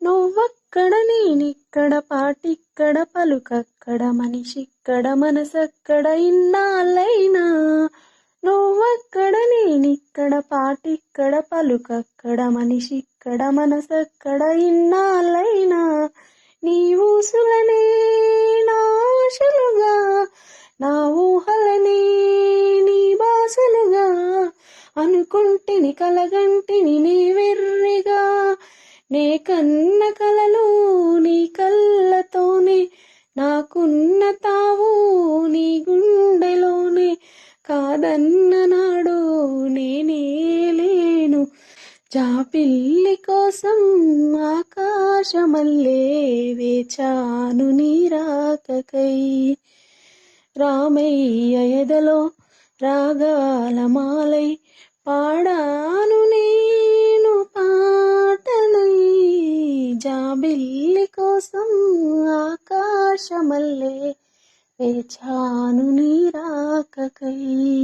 నువ్వక్కడ నేనిక్కడ పాటిక్కడ పలుకక్కడ మనిషిక్కడ మనసక్కడ ఇన్నాళ్ళైనా. నువ్వక్కడ నేనిక్కడ పాటిక్కడ పలుకక్కడ మనిషిక్కడ మనసక్కడ ఇన్నాళ్ళైనా. నీ ఊసులనే నా ఆశలుగా, నా ఊహలనే నీ బాసలుగా, అనుకుంటిని కలగంటిని నీ వెర్రిగా. నే కన్న కలలు నీ కళ్ళతోనే, నాకున్న తావు నీ గుండెలోనే. కాదన్న నాడు నేనే లేను, జాబిల్లి కోసం ఆకాశమల్లే వేచాను నీ రాకకై. రామయ్య ఎదలో రాగాల మాలై పాడాను నేను పాటనై. జాబిల్లి కోసం ఆకాశమల్లే వేచాను నీ రాకకై.